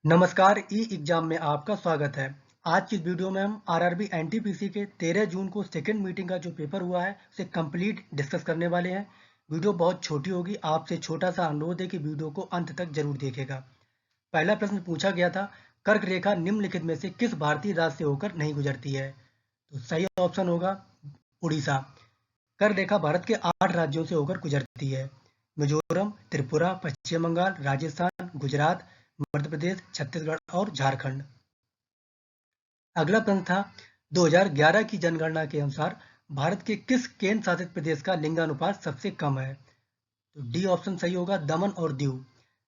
नमस्कार, ई एग्जाम में आपका स्वागत है। आज की इस वीडियो में हम आरआरबी एनटीपीसी के 13 जून को सेकंड मीटिंग का जो पेपर हुआ है उसे कंप्लीट डिस्कस करने वाले हैं। वीडियो बहुत छोटी होगी, आपसे छोटा सा अनुरोध है कि वीडियो को अंत तक जरूर देखेगा। पहला प्रश्न पूछा गया था, कर्क रेखा निम्नलिखित में से किस भारतीय राज्य से होकर नहीं गुजरती है? तो सही ऑप्शन होगा उड़ीसा। कर्क रेखा भारत के 8 राज्यों से होकर गुजरती है। मिजोरम, त्रिपुरा, पश्चिम बंगाल, राजस्थान, गुजरात, मध्य प्रदेश, छत्तीसगढ़ और झारखंड। अगला प्रश्न था, 2011 की जनगणना के अनुसार भारत के किस केंद्र शासित प्रदेश का लिंगानुपात सबसे कम है? तो डी ऑप्शन सही होगा, दमन और दीव।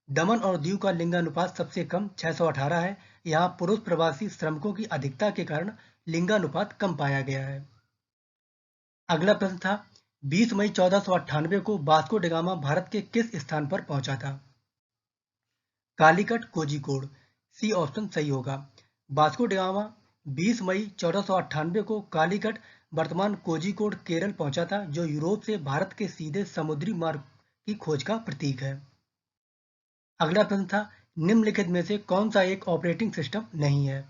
दमन और दीव का लिंगानुपात सबसे कम 618 है। यहाँ पुरुष प्रवासी श्रमिकों की अधिकता के कारण लिंगानुपात कम पाया गया है। अगला प्रश्न था, 20 मई 1498 को वास्को डी गामा भारत के किस स्थान पर पहुंचा था? कालीकट, कोझिकोड। सी ऑप्शन सही होगा। वास्को डी गामा 20 मई 1498 को कालीकट, वर्तमान कोझिकोड, केरल पहुंचा था, जो यूरोप से भारत के सीधे समुद्री मार्ग की खोज का प्रतीक है। अगला प्रश्न था, निम्नलिखित में से कौन सा एक ऑपरेटिंग सिस्टम नहीं है?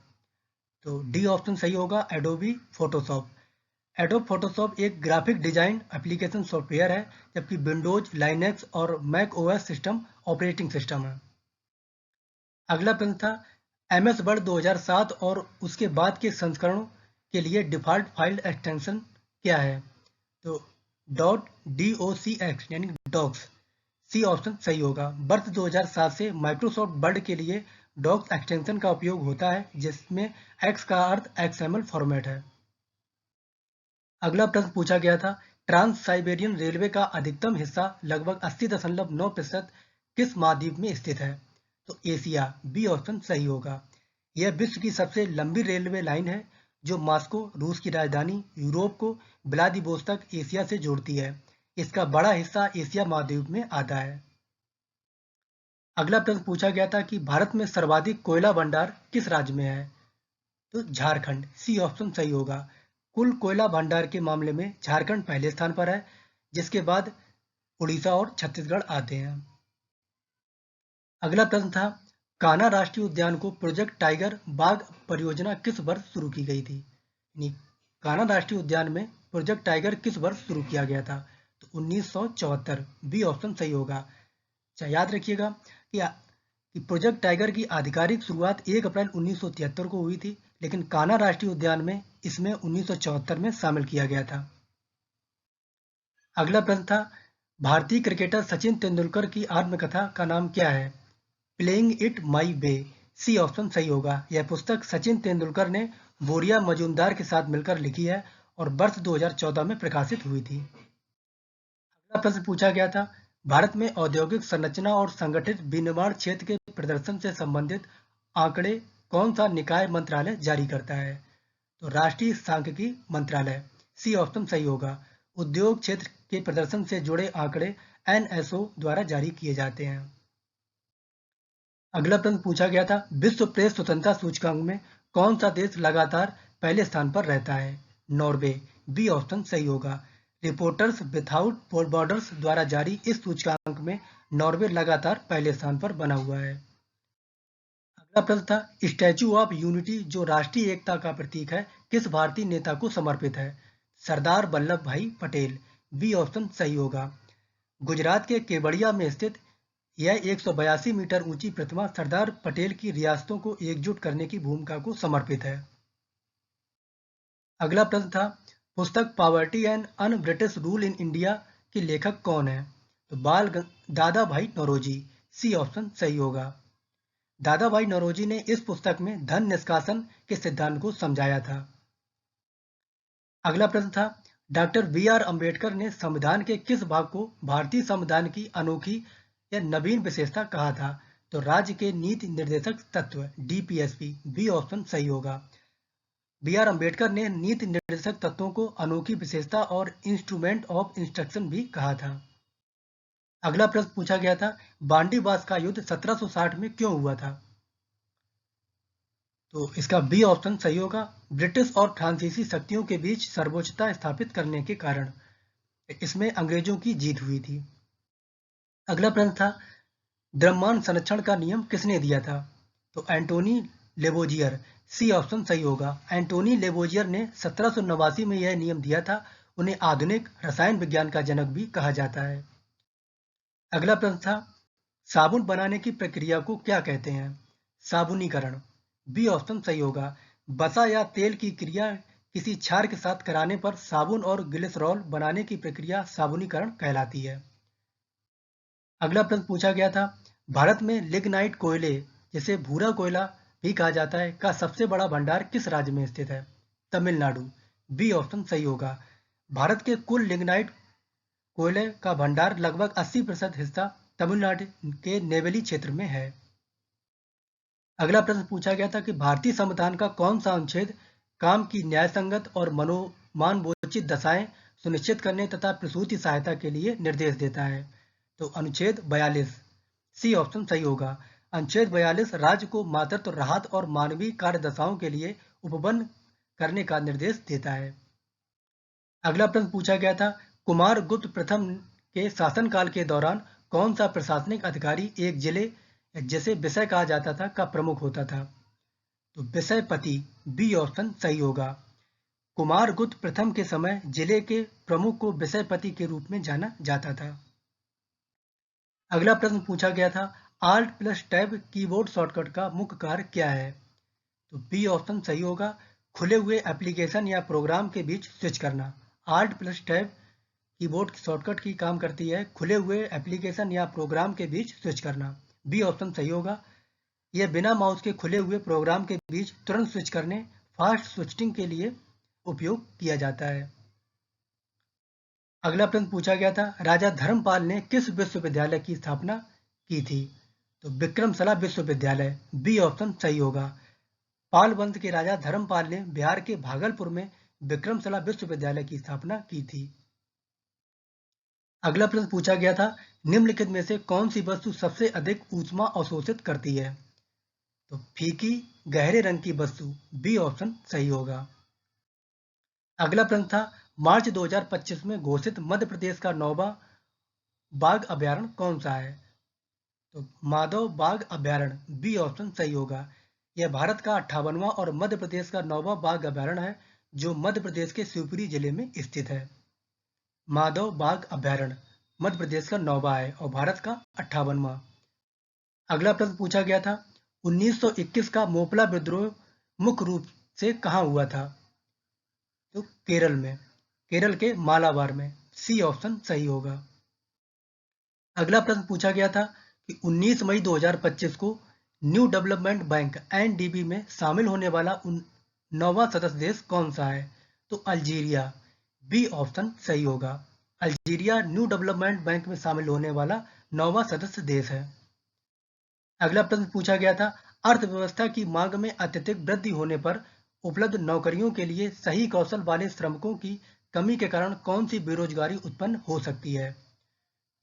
तो डी ऑप्शन सही होगा, एडोबी फोटोशॉप। एडोब फोटोशॉप एक ग्राफिक डिजाइन एप्लीकेशन सॉफ्टवेयर है, जबकि विंडोज, लाइनेक्स और Mac OS system operating system है। अगला प्रश्न था, एमएस वर्ड 2007 और उसके बाद के संस्करणों के लिए डिफ़ॉल्ट फाइल एक्सटेंशन क्या है? तो .docx यानी डॉक्स। सी ऑप्शन सही होगा। वर्ष 2007 से माइक्रोसॉफ्ट वर्ड के लिए डॉक्स एक्सटेंशन का उपयोग होता है, जिसमें एक्स का अर्थ एक्सएमएल फॉर्मेट है। अगला प्रश्न पूछा गया था, ट्रांस साइबेरियन रेलवे का अधिकतम हिस्सा लगभग 80.9% किस महाद्वीप में स्थित है? तो एशिया। बी ऑप्शन सही होगा। यह विश्व की सबसे लंबी रेलवे लाइन है, जो मॉस्को, रूस की राजधानी, यूरोप को व्लादिवोस्तोक, एशिया से जोड़ती है। इसका बड़ा हिस्सा एशिया महाद्वीप में आता है। अगला प्रश्न पूछा गया था कि भारत में सर्वाधिक कोयला भंडार किस राज्य में है? तो झारखंड। सी ऑप्शन सही होगा। कुल कोयला भंडार के मामले में झारखंड पहले स्थान पर है, जिसके बाद उड़ीसा और छत्तीसगढ़ आते हैं। अगला प्रश्न था, कान्हा राष्ट्रीय उद्यान को प्रोजेक्ट टाइगर बाघ परियोजना किस वर्ष शुरू की गई थी? यानी कान्हा राष्ट्रीय उद्यान में प्रोजेक्ट टाइगर किस वर्ष शुरू किया गया था? तो 1974। बी ऑप्शन सही होगा। अच्छा, याद रखिएगा कि प्रोजेक्ट टाइगर की आधिकारिक शुरुआत 1 अप्रैल 1973 को हुई थी, लेकिन कान्हा राष्ट्रीय उद्यान में इसमें 1974 में शामिल किया गया था। अगला प्रश्न था, भारतीय क्रिकेटर सचिन तेंदुलकर की आत्मकथा का नाम क्या है? Playing it my way. C option सही होगा। यह पुस्तक सचिन तेंदुलकर ने बोरिया मजूमदार के साथ मिलकर लिखी है और वर्ष 2014 में प्रकाशित हुई थी। अगला प्रश्न पूछा गया था, भारत में औद्योगिक संरचना और संगठित विनिर्माण क्षेत्र के प्रदर्शन से संबंधित आंकड़े कौन सा निकाय मंत्रालय जारी करता है? तो राष्ट्रीय सांख्यिकी मंत्रालय। सी ऑप्शन सही होगा। उद्योग क्षेत्र के प्रदर्शन से जुड़े आंकड़े एनएसओ द्वारा जारी किए जाते हैं। अगला प्रश्न पूछा गया था, विश्व प्रेस स्वतंत्रता सूचकांक में कौन सा देश लगातार पहले स्थान पर रहता है? नॉर्वे। बी ऑप्शन सही होगा। रिपोर्टर्स विदाउट बॉर्डर्स द्वारा जारी इस सूचकांक में नॉर्वे लगातार पहले स्थान पर बना हुआ है। अगला प्रश्न था, स्टैच्यू ऑफ यूनिटी जो राष्ट्रीय एकता का प्रतीक है, किस भारतीय नेता को समर्पित है? सरदार वल्लभ भाई पटेल। बी ऑप्शन सही होगा। गुजरात के केवड़िया में स्थित यह 182 मीटर ऊंची प्रतिमा सरदार पटेल की रियासतों को एकजुट करने की भूमिका को समर्पित है। अगला प्रश्न था, पुस्तक poverty and un British rule in India के लेखक कौन है? तो दादा भाई नौरोजी। सी ऑप्शन सही होगा। दादा भाई नौरोजी ने इस पुस्तक में धन निष्कासन के सिद्धांत को समझाया था। अगला प्रश्न था, डॉक्टर बी आर अम्बेडकर ने संविधान के किस भाग को भारतीय संविधान की अनोखी या नवीन विशेषता कहा था? तो राज्य के नीति निर्देशक तत्व, डीपीएसपी। बी ऑप्शन सही होगा। बी आर अम्बेडकर ने नीति निर्देशक तत्वों को अनोखी विशेषता और इंस्ट्रूमेंट ऑफ इंस्ट्रक्शन भी कहा था। अगला प्रश्न पूछा गया था, बांडीवास का युद्ध 1760 में क्यों हुआ था? तो इसका बी ऑप्शन सही होगा। ब्रिटिश और फ्रांसीसी शक्तियों के बीच सर्वोच्चता स्थापित करने के कारण इसमें अंग्रेजों की जीत हुई थी। अगला प्रश्न था, द्रव्यमान संरक्षण का नियम किसने दिया था? तो एंटोनी लेबोजियर, सी ऑप्शन सही होगा। एंटोनी लेबोजियर ने 1789 में यह नियम दिया था। उन्हें आधुनिक रसायन विज्ञान का जनक भी कहा जाता है। अगला प्रश्न था, साबुन बनाने की प्रक्रिया को क्या कहते हैं? साबुनीकरण, बी ऑप्शन सही होगा। वसा या तेल की क्रिया किसी क्षार के साथ कराने पर साबुन और ग्लिसरॉल बनाने की प्रक्रिया साबुनीकरण कहलाती है। अगला प्रश्न पूछा गया था, भारत में लिग्नाइट कोयले, जिसे भूरा कोयला भी कहा जाता है, का सबसे बड़ा भंडार किस राज्य में स्थित है? तमिलनाडु, बी ऑप्शन सही होगा। भारत के कुल लिग्नाइट कोयले का भंडार लगभग 80% हिस्सा तमिलनाडु के नेवेली क्षेत्र में है। अगला प्रश्न पूछा गया था कि भारतीय संविधान का कौन सा अनुच्छेद काम की न्यायसंगत और मनोमानवोचित दशाएं सुनिश्चित करने तथा प्रसूति सहायता के लिए निर्देश देता है? तो अनुच्छेद 42, सी ऑप्शन सही होगा। अनुच्छेद 42 राज्य को मातृत्व राहत और मानवीय कार्य दशाओं के लिए उपबंध करने का निर्देश देता है। अगला प्रश्न पूछा गया था, कुमार गुप्त प्रथम के शासनकाल के दौरान कौन सा प्रशासनिक अधिकारी एक जिले, जिसे विषय कहा जाता था, का प्रमुख होता था? तो विषयपति, बी ऑप्शन सही होगा। कुमार गुप्त प्रथम के समय जिले के प्रमुख को विषयपति के रूप में जाना जाता था। अगला प्रश्न पूछा गया था, Alt plus tab keyboard shortcut का मुख्य कार्य क्या है? तो बी ऑप्शन सही होगा। खुले हुए एप्लीकेशन या प्रोग्राम के बीच स्विच करना। Alt plus tab keyboard shortcut की काम करती है खुले हुए एप्लीकेशन या प्रोग्राम के बीच स्विच करना। बी ऑप्शन सही होगा। यह बिना माउस के खुले हुए प्रोग्राम के बीच तुरंत स्विच करने, फास्ट स्विचिंग के लिए उपयोग किया जाता है। अगला प्रश्न पूछा गया था, राजा धर्मपाल ने किस विश्वविद्यालय की स्थापना की थी? तो विक्रमशिला विश्वविद्यालय, बी ऑप्शन सही होगा। पाल वंश के राजा धर्मपाल ने बिहार के भागलपुर में विक्रमशिला विश्वविद्यालय की स्थापना की थी। अगला प्रश्न पूछा गया था, निम्नलिखित में से कौन सी वस्तु सबसे अधिक ऊष्मा अवशोषित करती है? तो फीकी गहरे रंग की वस्तु, बी ऑप्शन सही होगा। अगला प्रश्न था, मार्च 2025 में घोषित मध्य प्रदेश का 9वां बाघ अभ्यारण्य कौन सा है? तो माधव बाघ अभ्यारण्य, बी ऑप्शन सही होगा। यह भारत का 58वां और मध्य प्रदेश का 9वां बाघ अभ्यारण्य है, जो मध्य प्रदेश के शिवपुरी जिले में स्थित है। माधव बाघ अभ्यारण्य मध्य प्रदेश का 9वां है और भारत का 58वां। अगला प्रश्न पूछा गया था, 1921 का मोपला विद्रोह मुख्य रूप से कहाँ हुआ था? तो केरल में, केरल के मालाबार में, सी ऑप्शन सही होगा। अगला प्रश्न पूछा गया था कि 19 मई 2025 को न्यू डेवलपमेंट बैंक (एनडीबी) में शामिल होने वाला 9वां सदस्य देश कौन सा है? तो अल्जीरिया, बी ऑप्शन सही होगा। अल्जीरिया न्यू डेवलपमेंट बैंक में शामिल होने वाला 9वां सदस्य देश है। अगला प्रश्न पूछा गया था, अर्थव्यवस्था की मांग में अत्यधिक वृद्धि होने पर उपलब्ध नौकरियों के लिए सही कौशल वाले श्रमिकों की कमी के कारण कौन सी बेरोजगारी उत्पन्न हो सकती है?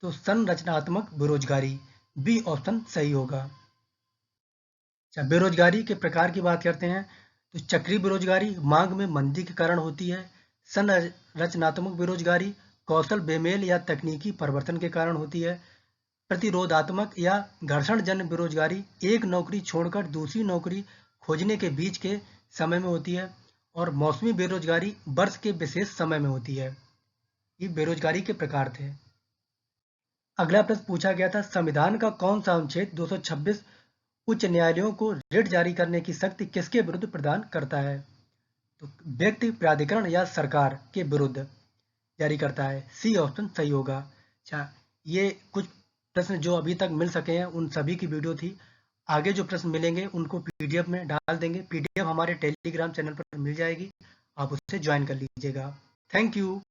तो संरचनात्मक बेरोजगारी, बी ऑप्शन सही होगा। अच्छा, बेरोजगारी के प्रकार की बात करते हैं तो चक्रीय बेरोजगारी मांग में मंदी के कारण होती है। संरचनात्मक बेरोजगारी कौशल बेमेल या तकनीकी परिवर्तन के कारण होती है। प्रतिरोधात्मक या घर्षणजन्य बेरोजगारी एक नौकरी छोड़कर दूसरी नौकरी खोजने के बीच के समय में होती है। और मौसमी बेरोजगारी वर्ष के विशेष समय में होती है। ये बेरोजगारी के प्रकार थे। अगला प्रश्न पूछा गया था, संविधान का कौन सा अनुच्छेद 226 उच्च न्यायालयों को रिट जारी करने की शक्ति किसके विरुद्ध प्रदान करता है? तो व्यक्ति, प्राधिकरण या सरकार के विरुद्ध जारी करता है। सी ऑप्शन सही होगा। अच्छा, ये कुछ प्रश्न जो अभी तक मिल सके हैं उन सभी की वीडियो थी। आगे जो प्रश्न मिलेंगे उनको पीडीएफ में डाल देंगे। पीडीएफ हमारे टेलीग्राम चैनल पर मिल जाएगी, आप उससे ज्वाइन कर लीजिएगा। Thank you.